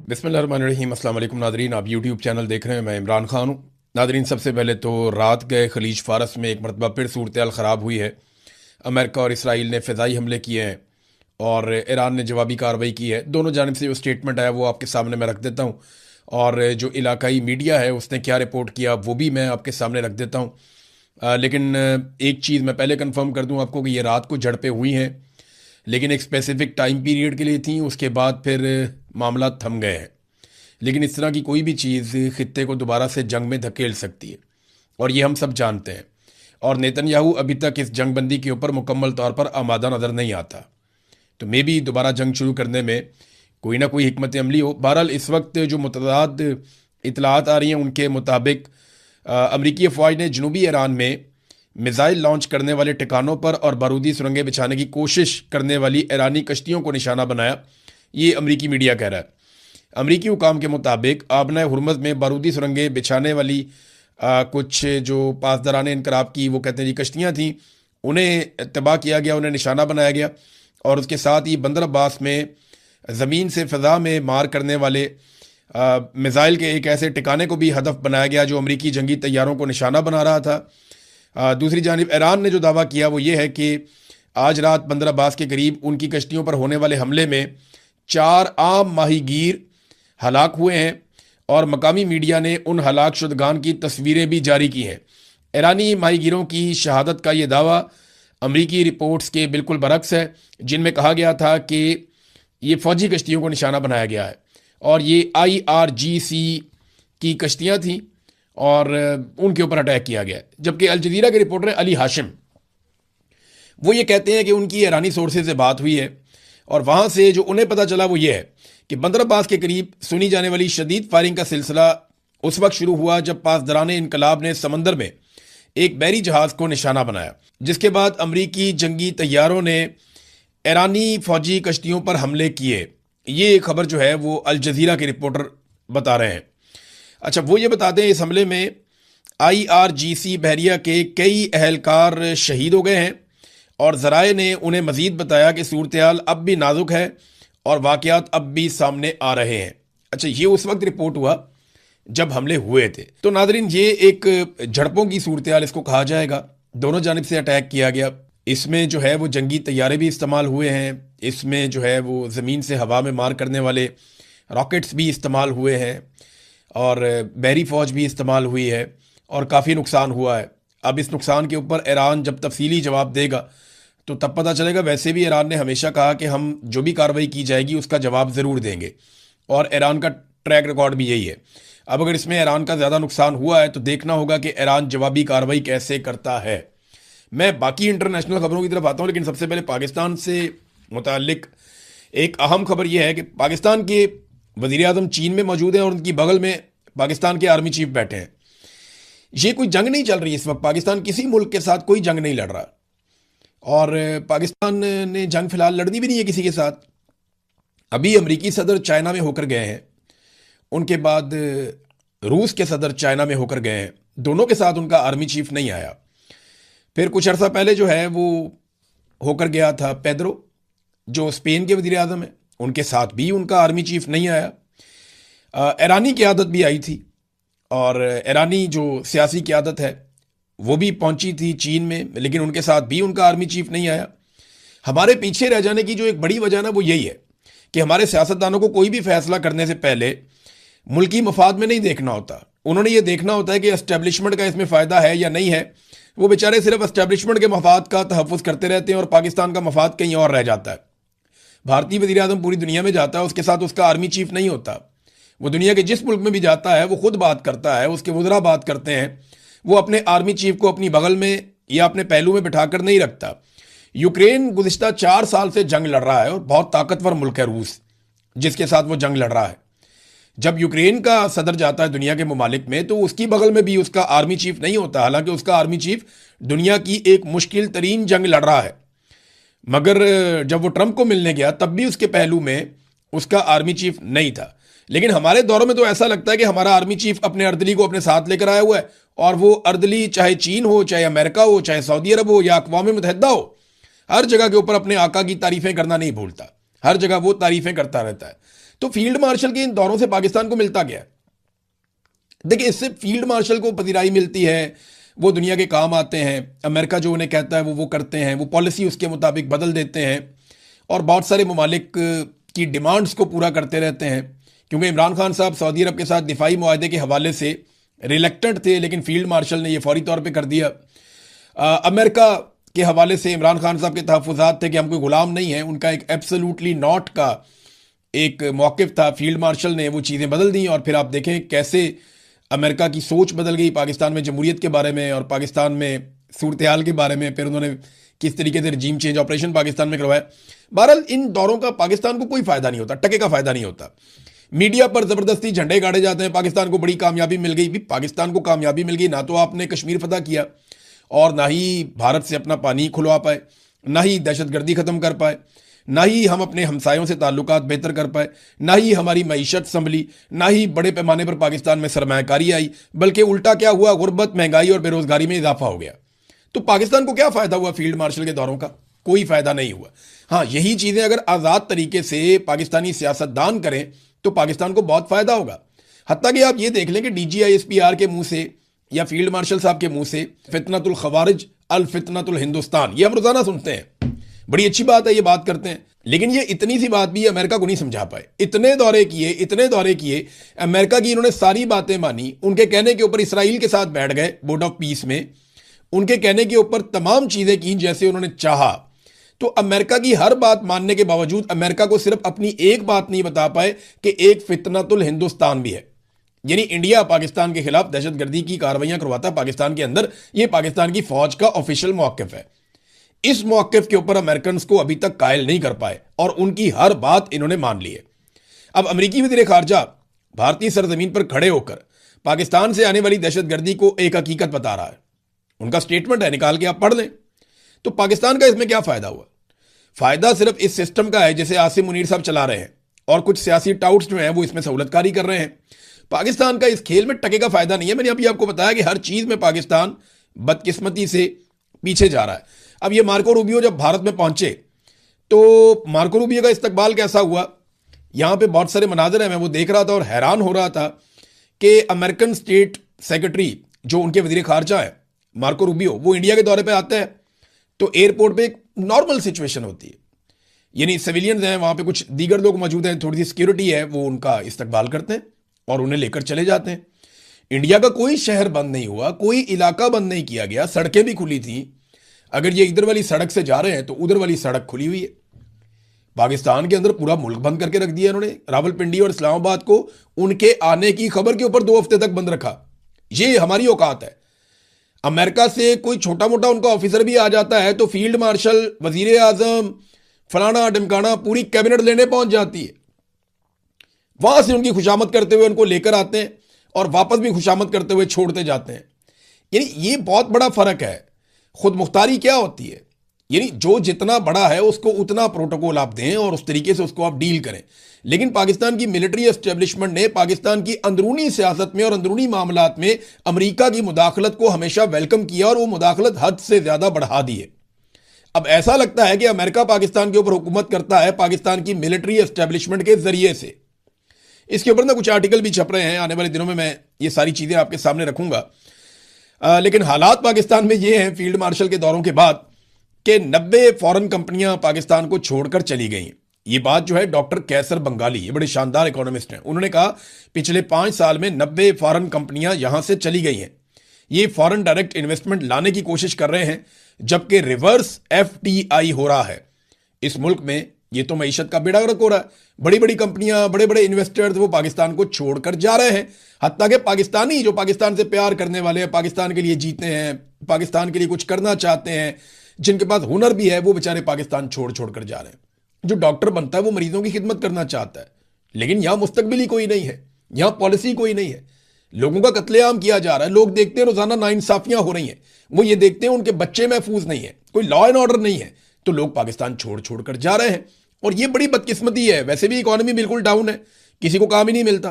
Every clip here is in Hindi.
बिस्मिल्लाहिर्रहमानिर्रहीम। अस्सलाम वालेकुम नादरीन, आप यूट्यूब चैनल देख रहे हैं। मैं इमरान खान हूँ। नादरीन, सबसे पहले तो रात गए खलीज फारस में एक मरतबा फिर सूरत हाल ख़राब हुई है। अमेरिका और इसराइल ने फ़िज़ाई हमले किए हैं और ईरान ने जवाबी कार्रवाई की है। दोनों जानिब से जो स्टेटमेंट आया वो आपके सामने मैं रख देता हूँ, और जो इलाकाई मीडिया है उसने क्या रिपोर्ट किया वो भी मैं आपके सामने रख देता हूँ। लेकिन एक चीज़ मैं पहले कंफर्म कर दूँ आपको कि ये रात को झड़पें हुई हैं, लेकिन एक स्पेसिफिक टाइम पीरियड के लिए थी। उसके बाद फिर मामला थम गए हैं। लेकिन इस तरह की कोई भी चीज़ खित्ते को दोबारा से जंग में धकेल सकती है, और ये हम सब जानते हैं। और नेतन्याहू अभी तक इस जंगबंदी के ऊपर मुकम्मल तौर पर आमादा नज़र नहीं आता, तो मे भी दोबारा जंग शुरू करने में कोई ना कोई हिकमत अमली हो। बहरहाल इस वक्त जो मुतदाद इतलात आ रही हैं उनके मुताबिक अमरीकी अफवाज ने जनूबी ईरान में मिज़ाइल लॉन्च करने वाले ठिकानों पर और बारूदी सुरंगें बिछाने की कोशिश करने वाली ईरानी कश्तियों को निशाना बनाया। ये अमरीकी मीडिया कह रहा है। अमरीकी हुकाम के मुताबिक आबना हुरमज़ में बारूदी सुरंगें बिछाने वाली कुछ जो पासदारान इनकलाब की वो कहते हैं जी कश्तियाँ थीं, उन्हें तबाह किया गया, उन्हें निशाना बनाया गया। और उसके साथ ही बंदर अब्बास में ज़मीन से फ़ज़ा में मार करने वाले मिज़ाइल के एक ऐसे ठिकाने को भी हदफ बनाया गया जो अमरीकी जंगी तैयारों को निशाना बना रहा था। दूसरी जानिब ईरान ने जो दावा किया वो ये है कि आज रात बंदर अब्बास के करीब उनकी कश्तियों पर होने वाले हमले में 4 आम माहीगीर हलाक हुए हैं, और मकामी मीडिया ने उन हलाक शुदगान की तस्वीरें भी जारी की हैं। ईरानी माहीगीरों की शहादत का ये दावा अमरीकी रिपोर्ट्स के बिल्कुल बरक्स है, जिनमें कहा गया था कि ये फ़ौजी कश्तियों को निशाना बनाया गया है, और ये IRGC की कश्तियाँ थीं और उनके ऊपर अटैक किया गया है। जबकि अल जज़ीरा के रिपोर्टर अली हाशिम वो ये कहते हैं कि उनकी ईरानी सोर्सेज से बात हुई है, और वहाँ से जो उन्हें पता चला वो ये है कि बंदर अब्बास के करीब सुनी जाने वाली शदीद फायरिंग का सिलसिला उस वक्त शुरू हुआ जब पासदारान इनकलाब ने समंदर में एक बहरी जहाज को निशाना बनाया, जिसके बाद अमरीकी जंगी तैयारों ने ईरानी फौजी कश्तियों पर हमले किए। ये खबर जो है वो अल जज़ीरा के रिपोर्टर बता रहे हैं। अच्छा, वो ये बताते हैं इस हमले में IRGC बहरिया के कई अहलकार शहीद हो गए हैं, और ज़राए ने उन्हें मज़ीद बताया कि सूरत हाल अब भी नाजुक है और वाक़यात अब भी सामने आ रहे हैं। अच्छा, ये उस वक्त रिपोर्ट हुआ जब हमले हुए थे। तो नादरीन, ये एक झड़पों की सूरत हाल इसको कहा जाएगा। दोनों जानिब से अटैक किया गया। इसमें जो है वो जंगी तैयारे भी इस्तेमाल हुए हैं, इसमें जो है वो ज़मीन से हवा में मार करने वाले रॉकेट्स भी इस्तेमाल हुए हैं, और बहरी फ़ौज भी इस्तेमाल हुई है, और काफ़ी नुकसान हुआ है। अब इस नुकसान के ऊपर ईरान जब तफसीली जवाब देगा तो तब पता चलेगा। वैसे भी ईरान ने हमेशा कहा कि हम जो भी कार्रवाई की जाएगी उसका जवाब ज़रूर देंगे, और ईरान का ट्रैक रिकॉर्ड भी यही है। अब अगर इसमें ईरान का ज़्यादा नुकसान हुआ है तो देखना होगा कि ईरान जवाबी कार्रवाई कैसे करता है। मैं बाकी इंटरनेशनल खबरों की तरफ आता हूँ, लेकिन सबसे पहले पाकिस्तान से मुतालिक एक अहम खबर यह है कि पाकिस्तान के वज़ीर आज़म चीन में मौजूद हैं, और उनकी बगल में पाकिस्तान के आर्मी चीफ बैठे हैं। ये कोई जंग नहीं चल रही इस वक्त। पाकिस्तान किसी मुल्क के साथ कोई जंग नहीं लड़ रहा, और पाकिस्तान ने जंग फिलहाल लड़नी भी नहीं है किसी के साथ। अभी अमरीकी सदर चाइना में होकर गए हैं, उनके बाद रूस के सदर चाइना में होकर गए हैं। दोनों के साथ उनका आर्मी चीफ नहीं आया। फिर कुछ अर्सा पहले जो है वो होकर गया था पेड्रो, जो स्पेन के वज़ीर आज़म है, उनके साथ भी उनका आर्मी चीफ नहीं आया। ईरानी क़यादत भी आई थी, और ईरानी जो सियासी क़यादत है वो भी पहुंची थी चीन में, लेकिन उनके साथ भी उनका आर्मी चीफ नहीं आया। हमारे पीछे रह जाने की जो एक बड़ी वजह ना वो यही है कि हमारे सियासतदानों को कोई भी फैसला करने से पहले मुल्की मफाद में नहीं देखना होता। उन्होंने ये देखना होता है कि एस्टेब्लिशमेंट का इसमें फ़ायदा है या नहीं है। वो बेचारे सिर्फ एस्टेब्लिशमेंट के मफाद का तहफ़्फ़ुज़ करते रहते हैं, और पाकिस्तान का मफाद कहीं और रह जाता है। भारतीय वज़ीर आज़म पूरी दुनिया में जाता है, उसके साथ उसका आर्मी चीफ नहीं होता। वो दुनिया के जिस मुल्क में भी जाता है वो खुद बात करता है, उसके वज़रा बात करते हैं। वो अपने आर्मी चीफ को अपनी बगल में या अपने पहलू में बिठाकर नहीं रखता। यूक्रेन गुज़िश्ता 4 साल से जंग लड़ रहा है, और बहुत ताकतवर मुल्क है रूस जिसके साथ वो जंग लड़ रहा है। जब यूक्रेन का सदर जाता है दुनिया के ममालिक में तो उसकी बगल में भी उसका आर्मी चीफ नहीं होता, हालांकि उसका आर्मी चीफ दुनिया की एक मुश्किल तरीन जंग लड़ रहा है। मगर जब वो ट्रंप को मिलने गया तब भी उसके पहलू में उसका आर्मी चीफ नहीं था। लेकिन हमारे दौरों में तो ऐसा लगता है कि हमारा आर्मी चीफ अपने अर्दली को अपने साथ लेकर आया हुआ है, और वो अर्दली चाहे चीन हो, चाहे अमेरिका हो, चाहे सऊदी अरब हो या अक़वाम मुत्तहिदा हो, हर जगह के ऊपर अपने आका की तारीफ़ें करना नहीं भूलता। हर जगह वो तारीफ़ें करता रहता है। तो फील्ड मार्शल के इन दौरों से पाकिस्तान को मिलता क्या है? देखिए, इससे फील्ड मार्शल को पजीराई मिलती है, वो दुनिया के काम आते हैं, अमेरिका जो उन्हें कहता है वो करते हैं, वो पॉलिसी उसके मुताबिक बदल देते हैं और बहुत सारे ममालिक की डिमांड्स को पूरा करते रहते हैं। क्योंकि इमरान खान साहब सऊदी अरब के साथ दिफाई मुआहदे के हवाले से रिलेक्टेंट थे, लेकिन फील्ड मार्शल ने यह फौरी तौर पर कर दिया। अमेरिका के हवाले से इमरान खान साहब के तहफ़्फ़ुज़ात थे कि हम कोई गुलाम नहीं हैं, उनका एक एब्सोल्युटली नॉट का एक मौक़िफ़ था। फील्ड मार्शल ने वो चीज़ें बदल दी और फिर आप देखें कैसे अमेरिका की सोच बदल गई पाकिस्तान में जमहूरियत के बारे में और पाकिस्तान में सूरत हाल के बारे में। फिर उन्होंने किस तरीके से रजीम चेंज ऑपरेशन पाकिस्तान में करवाया। बहरहाल इन दौरों का पाकिस्तान को कोई फ़ायदा नहीं होता, टके का फ़ायदा नहीं होता। मीडिया पर ज़बरदस्ती झंडे गाड़े जाते हैं, पाकिस्तान को बड़ी कामयाबी मिल गई। भी पाकिस्तान को कामयाबी मिल गई, ना तो आपने कश्मीर फतह किया और ना ही भारत से अपना पानी खुलवा पाए, ना ही दहशतगर्दी ख़त्म कर पाए, ना ही हम अपने हमसायों से ताल्लुकात बेहतर कर पाए, ना ही हमारी मईशत संभली, ना ही बड़े पैमाने पर पाकिस्तान में सरमायाकारी आई, बल्कि उल्टा क्या हुआ, गुर्बत, महंगाई और बेरोजगारी में इजाफा हो गया। तो पाकिस्तान को क्या फ़ायदा हुआ फील्ड मार्शल के दौरों का? कोई फ़ायदा नहीं हुआ। हाँ, यही चीज़ें अगर आज़ाद तरीके से पाकिस्तानी सियासतदान करें तो पाकिस्तान को बहुत फ़ायदा होगा। हत्ता कि आप ये देख लें कि DGISPR के मुंह से या फील्ड मार्शल साहब के मुंह से फितनतुल खवारिज अल फितनतुल हिंदुस्तान, ये हम रोजाना सुनते हैं। बड़ी अच्छी बात है, ये बात करते हैं, लेकिन ये इतनी सी बात भी अमेरिका को नहीं समझा पाए। इतने दौरे किए, अमेरिका की इन्होंने सारी बातें मानी, उनके कहने के ऊपर इसराइल के साथ बैठ गए बोर्ड ऑफ पीस में, उनके कहने के ऊपर तमाम चीजें की जैसे उन्होंने चाहा। तो अमेरिका की हर बात मानने के बावजूद अमेरिका को सिर्फ अपनी एक बात नहीं बता पाए कि एक फितनतुल हिंदुस्तान भी है, यानी इंडिया पाकिस्तान के खिलाफ दहशतगर्दी की कार्रवाइयां करवाता है पाकिस्तान के अंदर। यह पाकिस्तान की फौज का ऑफिशियल मौक़िफ़ है। इस मौक़िफ़ के ऊपर अमेरिकन को अभी तक कायल नहीं कर पाए और उनकी हर बात इन्होंने मान ली है। अब अमेरिकी वज़ीर ख़ारजा भारतीय सरजमीन पर खड़े होकर पाकिस्तान से आने वाली दहशतगर्दी को एक हकीकत बता रहा है। उनका स्टेटमेंट है, निकाल के आप पढ़ लें। तो पाकिस्तान का इसमें क्या फ़ायदा हुआ? फ़ायदा सिर्फ इस सिस्टम का है जिसे आसिम मुनीर साहब चला रहे हैं और कुछ सियासी टाउट्स जो हैं वो इसमें सहूलतकारी कर रहे हैं। पाकिस्तान का इस खेल में टके का फ़ायदा नहीं है। मैंने अभी आपको बताया कि हर चीज़ में पाकिस्तान बदकिस्मती से पीछे जा रहा है। अब ये मार्को रूबियो जब भारत में पहुंचे तो मार्को रूबियो का इस्तकबाल कैसा हुआ, यहां पे बहुत सारे मनाजर हैं, मैं वो देख रहा था और हैरान हो रहा था कि अमेरिकन स्टेट सेक्रेटरी जो उनके वजीर खारजा है मार्को रूबियो, वो इंडिया के दौरे पे आते हैं तो एयरपोर्ट पे एक नॉर्मल सिचुएशन होती है, यानी सिविलियंस हैं वहां पे, कुछ दीगर लोग मौजूद हैं, थोड़ी सी सिक्योरिटी है, वो उनका इस्तकबाल करते हैं और उन्हें लेकर चले जाते हैं। इंडिया का कोई शहर बंद नहीं हुआ, कोई इलाका बंद नहीं किया गया, सड़कें भी खुली थी। अगर ये इधर वाली सड़क से जा रहे हैं तो उधर वाली सड़क खुली हुई है। पाकिस्तान के अंदर पूरा मुल्क बंद करके रख दिया इन्होंने। रावलपिंडी और इस्लामाबाद को उनके आने की खबर के ऊपर 2 हफ्ते तक बंद रखा। ये हमारी औकात है। अमेरिका से कोई छोटा मोटा उनका ऑफिसर भी आ जाता है तो फील्ड मार्शल, वजीर आजम, फलाना ढमकाना, पूरी कैबिनेट लेने पहुंच जाती है। वहां से उनकी खुशामद करते हुए उनको लेकर आते हैं और वापस भी खुशामद करते हुए छोड़ते जाते हैं। यानी ये बहुत बड़ा फर्क है। खुद मुख्तारी क्या होती है, यानी जो जितना बड़ा है उसको उतना प्रोटोकॉल आप दें और उस तरीके से उसको आप डील करें। लेकिन पाकिस्तान की मिलिट्री एस्टेब्लिशमेंट ने पाकिस्तान की अंदरूनी सियासत में और अंदरूनी मामलात में अमेरिका की मुदाखलत को हमेशा वेलकम किया और वो मुदाखलत हद से ज्यादा बढ़ा दी है। अब ऐसा लगता है कि अमेरिका पाकिस्तान के ऊपर हुकूमत करता है पाकिस्तान की मिलिट्री एस्टेब्लिशमेंट के जरिए से। इसके ऊपर ना कुछ आर्टिकल भी छप रहे हैं, आने वाले दिनों में मैं ये सारी चीजें आपके सामने रखूंगा। लेकिन हालात पाकिस्तान में ये हैं फील्ड मार्शल के दौरों के बाद कि 90 फॉरेन कंपनियां पाकिस्तान को छोड़कर चली गई। ये बात जो है डॉक्टर कैसर बंगाली, ये बड़े शानदार इकोनॉमिस्ट हैं, उन्होंने कहा पिछले 5 साल में 90 फॉरेन कंपनियां यहां से चली गई हैं। ये फॉरेन डायरेक्ट इन्वेस्टमेंट लाने की कोशिश कर रहे हैं, जबकि रिवर्स FDI हो रहा है इस मुल्क में। ये तो मईशत का बेड़ा गर्क हो रहा है। बड़ी बड़ी कंपनियां, बड़े बड़े इन्वेस्टर्स वो पाकिस्तान को छोड़कर जा रहे हैं। हत्ता कि पाकिस्तानी जो पाकिस्तान से प्यार करने वाले हैं, पाकिस्तान के लिए जीते हैं, पाकिस्तान के लिए कुछ करना चाहते हैं, जिनके पास हुनर भी है, वो बेचारे पाकिस्तान छोड़ कर जा रहे हैं। जो डॉक्टर बनता है वो मरीजों की खिदमत करना चाहता है, लेकिन यहां मुस्तकबिल ही कोई नहीं है, यहां पॉलिसी कोई नहीं है। लोगों का कत्लेआम किया जा रहा है। लोग देखते हैं रोजाना नाइंसाफियां हो रही हैं, वो ये देखते हैं उनके बच्चे महफूज नहीं है, कोई लॉ एंड ऑर्डर नहीं है, तो लोग पाकिस्तान छोड़ कर जा रहे हैं। और ये बड़ी बदकिस्मती है। वैसे भी इकोनॉमी बिल्कुल डाउन है, किसी को काम ही नहीं मिलता।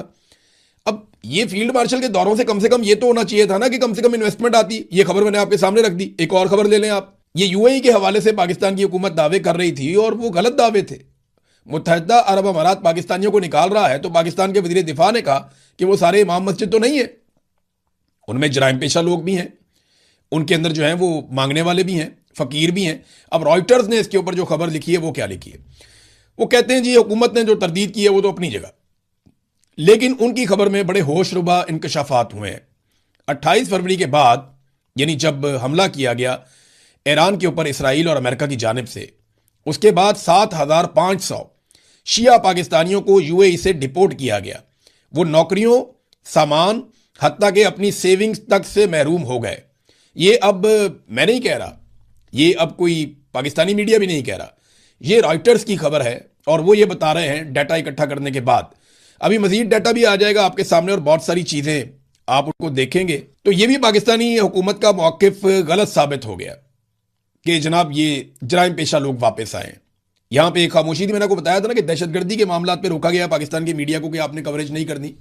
अब ये फील्ड मार्शल के दौरों से कम ये तो होना चाहिए था ना कि कम से कम इन्वेस्टमेंट आती। ये खबर मैंने आपके सामने रख दी। एक और खबर ले लें आप। ये UAE के हवाले से पाकिस्तान की हुकूमत दावे कर रही थी और वो गलत दावे थे। मुत्तहदा अरब अमारात पाकिस्तानियों को निकाल रहा है तो पाकिस्तान के वजीर दिफा ने कहा कि वो सारे इमाम मस्जिद तो नहीं है, उनमें जराइम पेशा लोग भी हैं, उनके अंदर जो है वो मांगने वाले भी हैं, फकीर भी हैं। अब रॉयटर्स ने इसके ऊपर जो खबर लिखी है वो क्या लिखी है, वो कहते हैं जी हुकूमत ने जो तरदीद की है वो तो अपनी जगह, लेकिन उनकी खबर में बड़े होशरुबा इंकशाफात हुए हैं। 28 फरवरी के बाद, यानी जब हमला किया गया ईरान के ऊपर इसराइल और अमेरिका की जानिब से, उसके बाद 7,500 शिया पाकिस्तानियों को यूएई से डिपोर्ट किया गया। वो नौकरियों, सामान, हत्ता के अपनी सेविंग्स तक से महरूम हो गए। ये अब मैं नहीं कह रहा, ये अब कोई पाकिस्तानी मीडिया भी नहीं कह रहा, ये रॉयटर्स की खबर है और वो ये बता रहे हैं डाटा इकट्ठा करने के बाद। अभी मजीद डाटा भी आ जाएगा आपके सामने और बहुत सारी चीजें आप उनको देखेंगे तो ये भी पाकिस्तानी हुकूमत का मौक़िफ़ गलत साबित हो गया कि जनाब ये जराइम पेशा लोग वापस आए। यहां पे एक खामोशी थी, मैंने आपको बताया था ना कि दहशतगर्दी के मामलात पे रोका गया पाकिस्तान की मीडिया को कि आपने कवरेज नहीं करनी,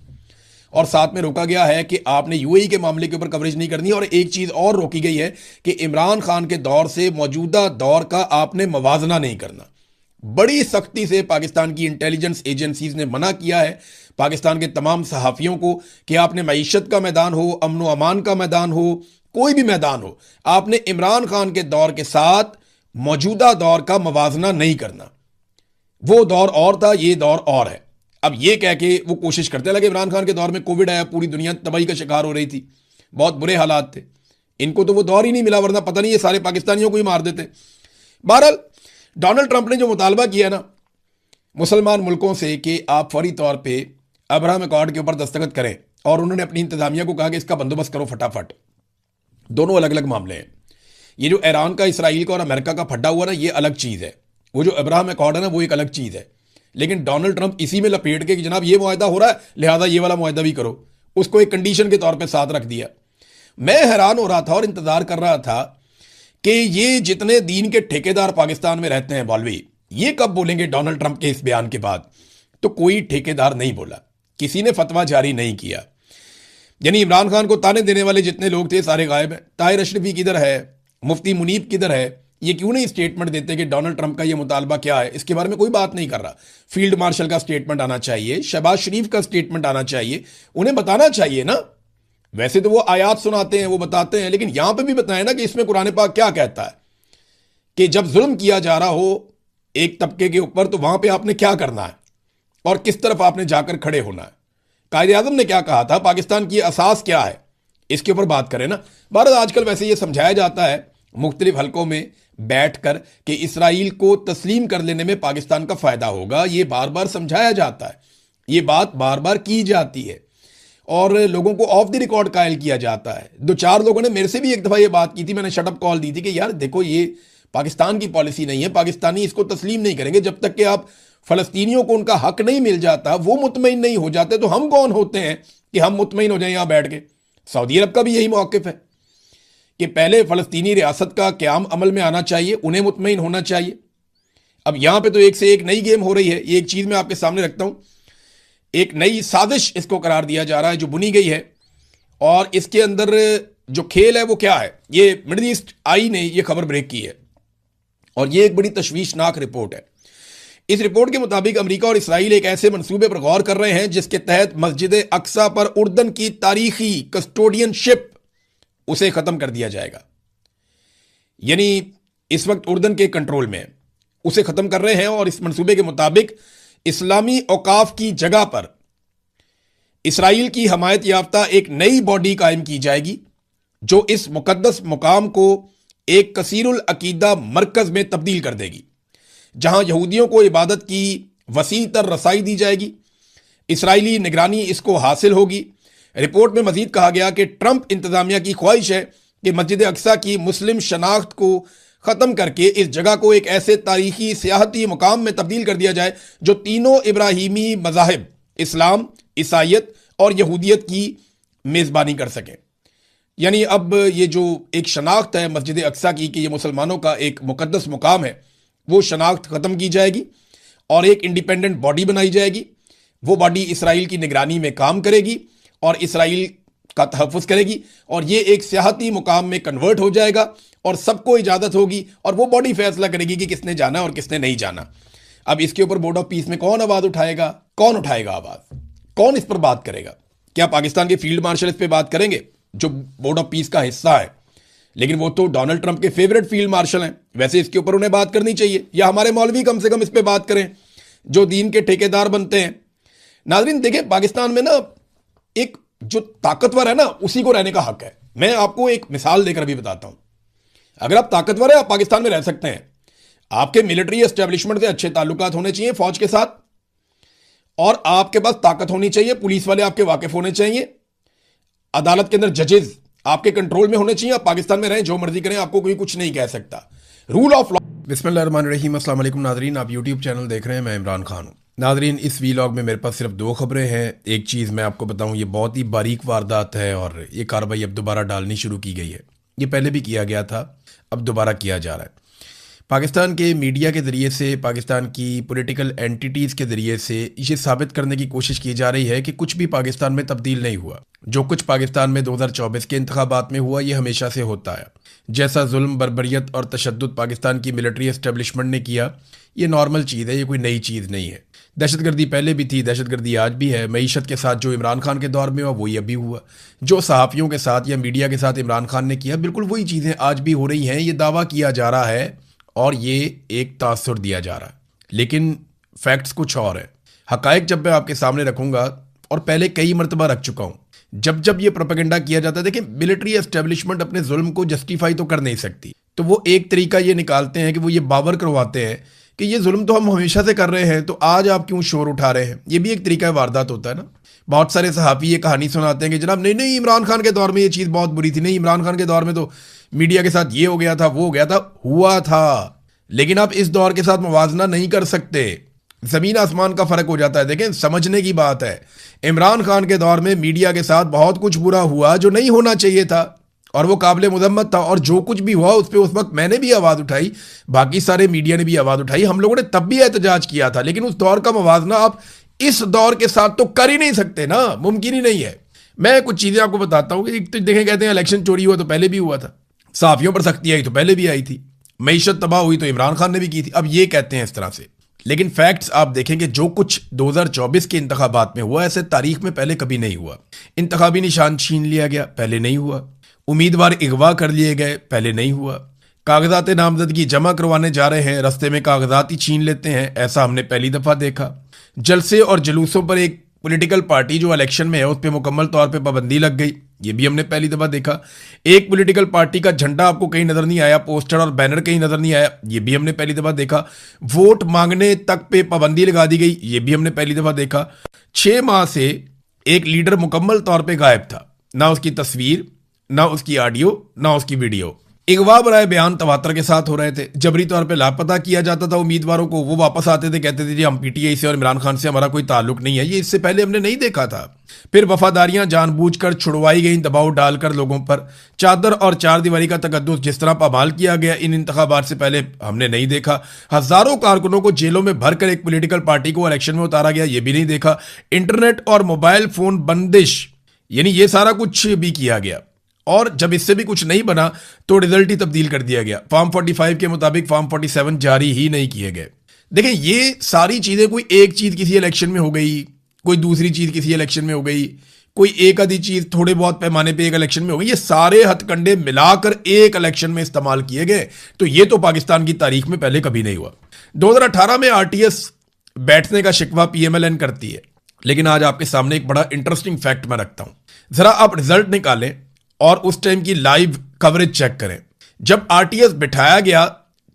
और साथ में रोका गया है कि आपने यूएई के मामले के ऊपर कवरेज नहीं करनी। और एक चीज और रोकी गई है कि इमरान खान के दौर से मौजूदा दौर का आपने मवाजना नहीं करना। बड़ी सख्ती से पाकिस्तान की इंटेलिजेंस एजेंसीज ने मना किया है पाकिस्तान के तमाम सहाफ़ियों को कि आपने मईशत का मैदान हो, अमन व अमान का मैदान हो, कोई भी मैदान हो, आपने इमरान खान के दौर के साथ मौजूदा दौर का मवाजना नहीं करना। वो दौर और था, ये दौर और है। अब ये कह के वो कोशिश करते लगे, इमरान खान के दौर में कोविड आया, पूरी दुनिया तबाही का शिकार हो रही थी, बहुत बुरे हालात थे, इनको तो वो दौर ही नहीं मिला, वरना पता नहीं ये सारे पाकिस्तानियों को ही मार देते। बहरहाल डोनाल्ड ट्रंप ने जो मुतालबा किया ना मुसलमान मुल्कों से कि आप फौरी तौर पे अब्राहम अकॉर्ड के ऊपर दस्तखत करें, और उन्होंने अपनी इंतजामिया को कहा कि इसका बंदोबस्त करो फटाफट। दोनों अलग अलग मामले हैं। ये जो ईरान का, इसराइल का और अमेरिका का फटा हुआ ना, ये अलग चीज़ है। वो जो अब्राहम अकॉर्ड है ना, वो एक अलग चीज़ है। लेकिन डोनाल्ड ट्रंप इसी में लपेट के कि जनाब ये मुआहदा हो रहा है, लिहाजा ये वाला मुआहदा भी करो, उसको एक कंडीशन के तौर पर साथ रख दिया। मैं हैरान हो रहा था और इंतजार कर रहा था कि ये जितने दीन के ठेकेदार पाकिस्तान में रहते हैं मौलवी, ये कब बोलेंगे डोनाल्ड ट्रंप के इस बयान के बाद। तो कोई ठेकेदार नहीं बोला, किसी ने फतवा जारी नहीं किया। यानी इमरान खान को ताने देने वाले जितने लोग थे सारे गायब हैं। ताहिर अशरफी किधर है, मुफ्ती मुनीब किधर है, ये क्यों नहीं स्टेटमेंट देते कि डोनाल्ड ट्रंप का ये मुतालबा क्या है, इसके बारे में कोई बात नहीं कर रहा। फील्ड मार्शल का स्टेटमेंट आना चाहिए, शहबाज शरीफ का स्टेटमेंट आना चाहिए, उन्हें बताना चाहिए ना। वैसे तो वो आयात सुनाते हैं, वो बताते हैं, लेकिन यहां पे भी बताएं ना कि इसमें कुरान पाक क्या कहता है कि जब जुल्म किया जा रहा हो एक तबके के ऊपर तो वहां पे आपने क्या करना है और किस तरफ आपने जाकर खड़े होना है। कायदे आज़म ने क्या कहा था, पाकिस्तान की असास क्या है, इसके ऊपर बात करें ना। भारत आजकल वैसे ये समझाया जाता है मुख्तलिफ हलकों में बैठकर कि इसराइल को तस्लीम कर लेने में पाकिस्तान का फायदा होगा। ये बार बार समझाया जाता है, ये बात बार बार की जाती है और लोगों को ऑफ द रिकॉर्ड कायल किया जाता है। दो चार लोगों ने मेरे से भी एक दफा ये बात की थी, मैंने शटअप कॉल दी थी कि यार देखो ये पाकिस्तान की पॉलिसी नहीं है, पाकिस्तानी इसको तस्लीम नहीं करेंगे जब तक कि आप फलस्तीनियों को उनका हक नहीं मिल जाता, वो मुतमईन नहीं हो जाते, तो हम कौन होते हैं कि हम मुतमईन हो जाएं यहां बैठ के। सऊदी अरब का भी यही मौक़िफ़ है कि पहले फलस्तीनी रियासत का क़याम अमल में आना चाहिए, उन्हें मुतमईन होना चाहिए। अब यहां पे तो एक से एक नई गेम हो रही है। ये एक चीज मैं आपके सामने रखता हूं, एक नई साजिश इसको करार दिया जा रहा है जो बुनी गई है, और इसके अंदर जो खेल है वो क्या है। ये मिडिल ईस्ट आई ने ये खबर ब्रेक की है और ये एक बड़ी तशवीशनाक रिपोर्ट है। इस रिपोर्ट के मुताबिक अमेरिका और इसराइल एक ऐसे मंसूबे पर गौर कर रहे हैं जिसके तहत मस्जिद अक्सा पर उर्दन की तारीखी कस्टोडियनशिप उसे खत्म कर दिया जाएगा। यानी इस वक्त उर्दन के कंट्रोल में है, उसे खत्म कर रहे हैं और इस मंसूबे के मुताबिक इस्लामी औकाफ की जगह पर इसराइल की हमायत याफ्ता एक नई बॉडी कायम की जाएगी जो इस मुकद्दस मुकाम को एक कसीरुल अकीदा मरकज में तब्दील कर देगी, जहां यहूदियों को इबादत की वसी तर रसाई दी जाएगी। इसराइली निगरानी इसको हासिल होगी। रिपोर्ट में मजीद कहा गया कि ट्रंप इंतजामिया की ख्वाहिश है कि मस्जिद अक्सा की मुस्लिम शनाख्त को ख़त्म करके इस जगह को एक ऐसे तारीखी सियाहती मुकाम में तब्दील कर दिया जाए जो तीनों इब्राहिमी मज़ाहिब इस्लाम, ईसाइयत और यहूदियत की मेज़बानी कर सकें। यानी अब ये जो एक शनाख्त है मस्जिद अक्सा की कि ये मुसलमानों का एक मुकद्दस मुकाम है, वो शनाख्त ख़त्म की जाएगी और एक इंडिपेंडेंट बॉडी बनाई जाएगी। वो बॉडी इसराइल की निगरानी में काम करेगी और इसराइल का तहफ़्फ़ुज़ करेगी और ये एक सियाहती मुकाम में कन्वर्ट हो जाएगा और सबको इजाज़त होगी और वो बॉडी फैसला करेगी कि किसने जाना और किसने नहीं जाना। अब इसके ऊपर बोर्ड ऑफ पीस में कौन आवाज उठाएगा? कौन उठाएगा आवाज? कौन इस पर बात करेगा? क्या पाकिस्तान के फील्ड मार्शल इस पर बात करेंगे, जो बोर्ड ऑफ पीस का हिस्सा है? लेकिन वो तो डोनाल्ड ट्रंप के फेवरेट फील्ड मार्शल हैं, वैसे इसके ऊपर उन्हें बात करनी चाहिए, या हमारे मौलवी कम से कम इस पर बात करें, जो दीन के ठेकेदार बनते हैं। नाज़रीन देखें, पाकिस्तान में ना एक जो ताकतवर है ना, उसी को रहने का हक है। मैं आपको एक मिसाल देकर अभी बताता हूं। अगर आप ताकतवर है, आप पाकिस्तान में रह सकते हैं। आपके मिलिट्री एस्टेब्लिशमेंट से अच्छे ताल्लुकात होने चाहिए फौज के साथ, और आपके पास ताकत होनी चाहिए, पुलिस वाले आपके वाकिफ होने चाहिए, अदालत के अंदर जजेस आपके कंट्रोल में होने चाहिए। आप पाकिस्तान में रहें, जो मर्जी करें, आपको कोई कुछ नहीं कह सकता। Rule of law. बिस्मिल्लाहिर्रहमानिर्रहीम, अस्सलाम वालेकुम नाज़रीन, आप यूट्यूब चैनल देख रहे हैं, मैं इमरान खान हूं। नाज़रीन, इस वीलॉग में मेरे पास सिर्फ 2 खबरें हैं। एक चीज़ मैं आपको बताऊं, ये बहुत ही बारीक वारदात है और ये कार्रवाई अब दोबारा डालनी शुरू की गई है। ये पहले भी किया गया था, अब दोबारा किया जा रहा है। पाकिस्तान के मीडिया के ज़रिए से, पाकिस्तान की पॉलिटिकल एंटिटीज़ के ज़रिए से ये साबित करने की कोशिश की जा रही है कि कुछ भी पाकिस्तान में तब्दील नहीं हुआ। जो कुछ पाकिस्तान में 2024 के इंतखाबात में हुआ, ये हमेशा से होता है। जैसा जुल्म, बर्बरियत और तशद्दुद पाकिस्तान की मिलिट्री एस्टेब्लिशमेंट ने किया, ये नॉर्मल चीज़ है, ये कोई नई चीज़ नहीं है। दहशतगर्दी पहले भी थी, दहशतगर्दी आज भी है। मईशत के साथ जो इमरान खान के दौर में हुआ, वही अभी हुआ। जो सहाफ़ियों के साथ या मीडिया के साथ इमरान खान ने किया, बिल्कुल वही चीज़ें आज भी हो रही हैं। ये दावा किया जा रहा है और ये एक तासुर दिया जा रहा है, लेकिन फैक्ट्स कुछ और है। हकायक जब मैं आपके सामने रखूंगा, और पहले कई मरतबा रख चुका हूं, जब ये प्रोपेगेंडा किया जाता है, देखिए मिलिट्री एस्टेब्लिशमेंट अपने जुल्म को जस्टिफाई तो कर नहीं सकती, तो वो एक तरीका ये निकालते हैं कि वो ये बावर करवाते हैं कि ये जुल्म तो हम हमेशा से कर रहे हैं, तो आज आप क्यों शोर उठा रहे हैं। ये भी एक तरीका वारदात होता है ना। बहुत सारे सहाफ़ी ये कहानी सुनाते हैं कि जनाब नहीं इमरान खान के दौर में ये चीज़ बहुत बुरी थी, नहीं इमरान खान के दौर में तो मीडिया के साथ ये हो गया था, वो हो गया था। हुआ था, लेकिन आप इस दौर के साथ मुवाजना नहीं कर सकते। ज़मीन आसमान का फ़र्क हो जाता है। देखें, समझने की बात है। इमरान खान के दौर में मीडिया के साथ बहुत कुछ बुरा हुआ जो नहीं होना चाहिए था, और वो काबिल मुज़म्मत था, और जो कुछ भी हुआ उस पर उस वक्त मैंने भी आवाज़ उठाई, बाकी सारे मीडिया ने भी आवाज़ उठाई, हम लोगों ने तब भी एहतजाज किया था। लेकिन उस दौर का मुवाजना आप इस दौर के साथ तो कर ही नहीं सकते ना, मुमकिन ही नहीं है। मैं कुछ चीज़ें आपको बताता हूँ कि तो देखें, कहते हैं इलेक्शन चोरी हुआ तो पहले भी हुआ था, सहाफ़ियों पर सख्ती आई तो पहले भी आई थी, मईशत तबाह हुई तो इमरान खान ने भी की थी। अब ये कहते हैं इस तरह से, लेकिन फैक्ट्स आप देखेंगे, जो कुछ 2024 के इंतखाबात में हुआ, ऐसे तारीख में पहले कभी नहीं हुआ। इंतखाबी निशान छीन लिया गया, पहले नहीं हुआ। उम्मीदवार अगवा कर लिए गए, पहले नहीं हुआ। कागजात नामजदगी जमा करवाने जा रहे हैं, रस्ते में कागजात ही छीन लेते हैं, ऐसा हमने पहली दफ़ा देखा। जलसे और जुलूसों पर एक पॉलिटिकल पार्टी जो इलेक्शन में है, उस पर मुकम्मल तौर पे पाबंदी लग गई, ये भी हमने पहली दफ़ा देखा। एक पॉलिटिकल पार्टी का झंडा आपको कहीं नज़र नहीं आया, पोस्टर और बैनर कहीं नज़र नहीं आया, ये भी हमने पहली दफ़ा देखा। वोट मांगने तक पे पाबंदी लगा दी गई, ये भी हमने पहली दफ़ा देखा। 6 माह से एक लीडर मुकम्मल तौर पर गायब था, ना उसकी तस्वीर, ना उसकी ऑडियो, ना उसकी वीडियो। अगवा बराए बयान तवातर के साथ हो रहे थे, जबरी तौर पे लापता किया जाता था उम्मीदवारों को। वो वापस आते थे, कहते थे जी हम पीटीआई से और इमरान खान से हमारा कोई ताल्लुक नहीं है। ये इससे पहले हमने नहीं देखा था। फिर वफादारियां जानबूझकर छुड़वाई गई, दबाव डालकर लोगों पर। चादर और 4 दीवारी का तकद्दुस जिस तरह पामाल किया गया इन इंतखाबात से पहले हमने नहीं देखा। हजारों कारकुनों को जेलों में भरकर एक पॉलिटिकल पार्टी को इलेक्शन में उतारा गया, ये भी नहीं देखा। इंटरनेट और मोबाइल फोन बंदिश, यानी ये सारा कुछ भी किया गया। और जब इससे भी कुछ नहीं बना तो रिजल्ट ही तब्दील कर दिया गया। फॉर्म 45 के मुताबिक फॉर्म 47 जारी ही नहीं किए गए। देखें, ये सारी चीजें, कोई एक चीज किसी इलेक्शन में हो गई, कोई दूसरी चीज किसी इलेक्शन में हो गई, कोई एक आधी चीज थोड़े बहुत पैमाने पे एक इलेक्शन में हो गई, ये सारे हथकंडे मिलाकर एक इलेक्शन में इस्तेमाल किए गए। तो ये तो पाकिस्तान की तारीख में पहले कभी नहीं हुआ। 2018 में आरटीएस बैठने का शिकवा पीएमएलएन करती है, लेकिन आज आपके सामने एक बड़ा इंटरेस्टिंग फैक्ट मैं रखता हूं। जरा आप रिजल्ट निकालें और उस टाइम की लाइव कवरेज चेक करें। जब आरटीएस बिठाया गया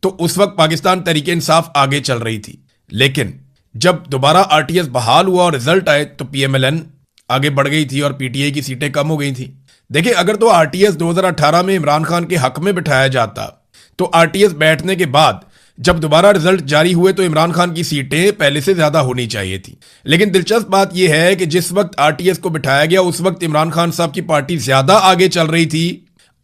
तो उस वक्त पाकिस्तान तहरीक इंसाफ आगे चल रही थी, लेकिन जब दोबारा आरटीएस बहाल हुआ और रिजल्ट आए तो पीएमएलएन आगे बढ़ गई थी और पीटीआई की सीटें कम हो गई थी। देखिए, अगर तो आरटीएस 2018 में इमरान खान के हक में बिठाया जाता तो आरटीएस बैठने के बाद जब दोबारा रिजल्ट जारी हुए तो इमरान खान की सीटें पहले से ज्यादा होनी चाहिए थी। लेकिन दिलचस्प बात यह है कि जिस वक्त आरटीएस को बिठाया गया उस वक्त इमरान खान साहब की पार्टी ज्यादा आगे चल रही थी,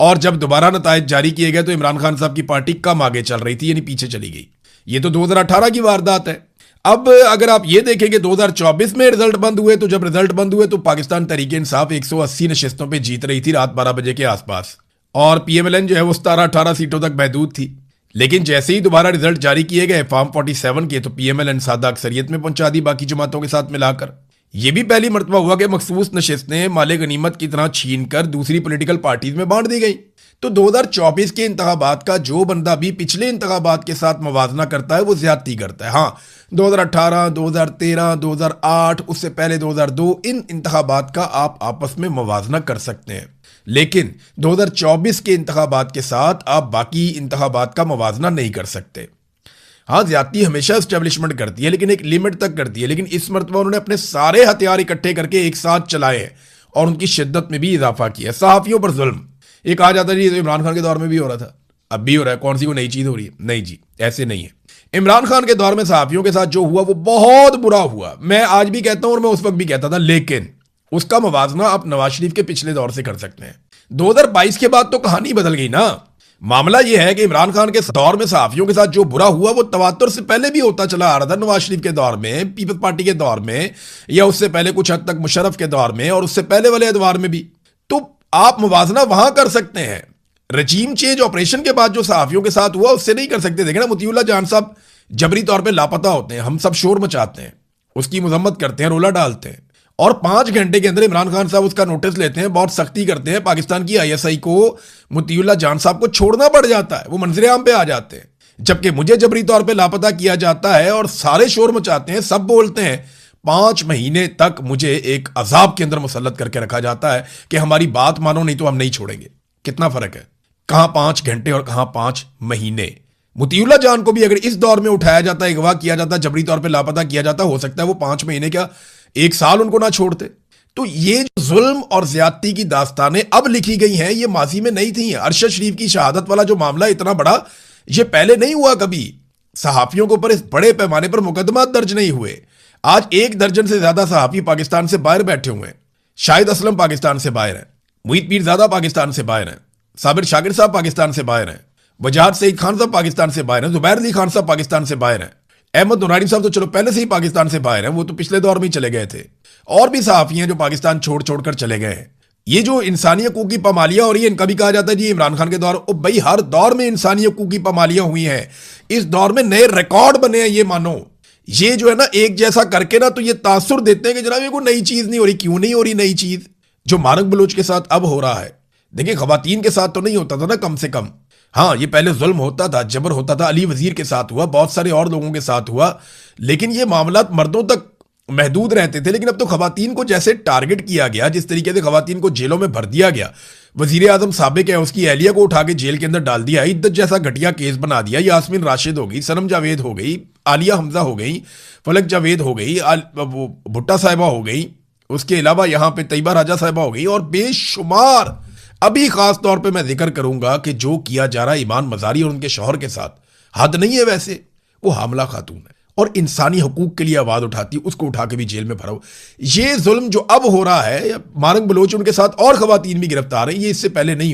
और जब दोबारा नतायज जारी किए गए तो इमरान खान साहब की पार्टी कम आगे चल रही थी, यानी पीछे चली गई। ये तो 2018 की वारदात है। अब अगर आप ये देखेंगे 2024 में रिजल्ट बंद हुए, तो जब रिजल्ट बंद हुए तो पाकिस्तान तहरीक इंसाफ 180 नशिस्तों पर जीत रही थी रात 12 बजे के आसपास, और पीएमएलएन जो है वो 17-18 सीटों तक महदूद थी। लेकिन जैसे ही दोबारा रिजल्ट जारी किए गए फॉर्म 47 के, तो पीएमएल सादा अक्सरियत में पहुंचा दी बाकी जमातों के साथ मिलाकर। यह भी पहली मरतबा हुआ कि मखसूस नशिस्तें माले गनीमत की तरह छीन कर दूसरी पॉलिटिकल पार्टीज में बांट दी गई। तो 2024 के इंतखाबात का जो बंदा भी पिछले इंतखाबात के साथ मवाजना करता है वो ज्यादती करता है। हाँ, 2018, 2013, 2008, उससे पहले 2002, इन इंतखाबात का आप आपस में मवाजना कर सकते हैं, लेकिन 2024 के इंतखाबात के साथ आप बाकी इंतखाबात का मवाजना नहीं कर सकते। हाँ, ज्यादती हमेशा एस्टेब्लिशमेंट करती है, लेकिन एक लिमिट तक करती है। लेकिन इस मरतबा उन्होंने अपने सारे हथियार इकट्ठे करके एक साथ चलाए हैं और उनकी शिद्दत में भी इजाफा किया। सहाफियों पर जुल्म एक आ जाता है जी, तो इमरान खान के दौर में भी हो रहा था, अब भी हो रहा है, कौन सी वो नई चीज हो रही है? नहीं जी, ऐसे नहीं है। इमरान खान के दौर में सहाफियों के साथ जो हुआ वो बहुत बुरा हुआ। मैं आज भी कहता हूं और मैं उस वक्त भी कहता था, लेकिन उसका मवाजना आप नवाज शरीफ के पिछले दौर से कर सकते हैं। 2022 के बाद तो कहानी बदल गई ना। मामला यह है कि इमरान खान के दौर में सहाफियों के साथ जो बुरा हुआ वो तवातुर से पहले भी होता चला आ रहा था। नवाज शरीफ के दौर में, पीपल्स पार्टी के दौर में, या उससे पहले कुछ हद तक मुशर्रफ के दौर में, और उससे पहले वाले अदवार में भी। तो आप मुवाजना वहां कर सकते हैं। रजीम चेंज ऑपरेशन के बाद जो सहाफियों के साथ हुआ उससे नहीं कर सकते। देखें ना, मुतीउल्लाह जान साहब जबरी तौर पे लापता होते हैं, हम सब शोर मचाते हैं, उसकी मजम्मत करते हैं, रोला डालते हैं, और 5 घंटे के अंदर इमरान खान साहब उसका नोटिस लेते हैं, बहुत सख्ती करते हैं। पाकिस्तान की आईएसआई को मुतीउल्लाह जान साहब को छोड़ना पड़ जाता है, वो मंजरे आम पे आ जाते हैं। जबकि मुझे जबरी तौर पे लापता किया जाता है और सारे शोर मचाते हैं, सब बोलते हैं। 5 महीने तक मुझे एक अजाब के अंदर मुसल्लत करके रखा जाता है कि हमारी बात मानो, नहीं तो हम नहीं छोड़ेंगे। कितना फर्क है, कहां 5 घंटे और कहां 5 महीने। मुतीउल्लाह जान को भी अगर इस दौर में उठाया जाता, अगवा किया जाता, जबरी तौर पे लापता किया जाता, हो सकता है वो 5 महीने क्या 1 साल उनको ना छोड़ते। तो ये जो जुल्म और ज्यादती की दास्तानें अब लिखी गई हैं, ये माजी में नहीं थी। अरशद शरीफ की शहादत वाला जो मामला इतना बड़ा, ये पहले नहीं हुआ कभी। सहाफियों के ऊपर इस बड़े पैमाने पर मुकदमा दर्ज नहीं हुए। आज 1 दर्जन से ज्यादा सहाफी पाकिस्तान से बाहर बैठे हुए हैं। शाहिद असलम पाकिस्तान से बाहर है, मुईद पीरजादा पाकिस्तान से बाहर है, साबिर शाकिर साहब पाकिस्तान से बाहर हैं, वजाहत सईद खान साहब पाकिस्तान से बाहर हैं, जुबैर अली खान साहब पाकिस्तान से बाहर हैं, अहमद नुरानी साहब तो चलो पहले से ही पाकिस्तान से बाहर हैं, वो तो पिछले दौर में ही चले गए थे। और भी सहाफी हैं जो पाकिस्तान छोड़ छोड़कर चले गए हैं। ये जो इंसानी हकूक की पामालियां हो रही है, इनका भी कहा जाता है जी इमरान खान के दौर। ओ भाई, हर दौर में इंसानी हकूक की पामालियां हुई हैं। इस दौर में नए रिकॉर्ड बने हैं, ये मानो। ये जो है ना, एक जैसा करके ना तो ये तासुर देते हैं कि जनाब ये कोई नई चीज नहीं हो रही। क्यों नहीं हो रही नई चीज? जो मारक बलूच के साथ अब हो रहा है, देखिए खवातीन के साथ तो नहीं होता था ना, कम से कम। हाँ, ये पहले जुल्म होता था, जबर होता था, अली वजीर के साथ हुआ, बहुत सारे और लोगों के साथ हुआ, लेकिन ये मामला मर्दों तक महदूद रहते थे। लेकिन अब तो खवातीन को जैसे टारगेट किया गया, जिस तरीके से खवातीन को जेलों में भर दिया गया, वजीर आजम साबिक है, उसकी अहलिया को उठा के जेल के अंदर डाल दिया, इद्दत जैसा घटिया केस बना दिया। यास्मीन राशिद हो गई, सनम जावेद हो गई, आलिया हमजा हो गई, फलक जावेद हो गई, भुट्टा साहिबा हो गई, उसके अलावा यहाँ पे तैयबा राजा साहिबा हो गई, और बेशुमार। अभी खास तौर पे मैं जिक्र करूंगा कि जो किया जा रहा है ईमान मजारी और उनके शौहर के साथ, हद नहीं है वैसे। वो हामला खातून है और इंसानी हकूक के लिए आवाज उठाती है, उसको उठा के भी जेल में भरा। ये जुल्म जो अब हो रहा है, मारक बलोच उनके साथ और खवातीन भी गिरफ्तार हैं, ये इससे पहले नहीं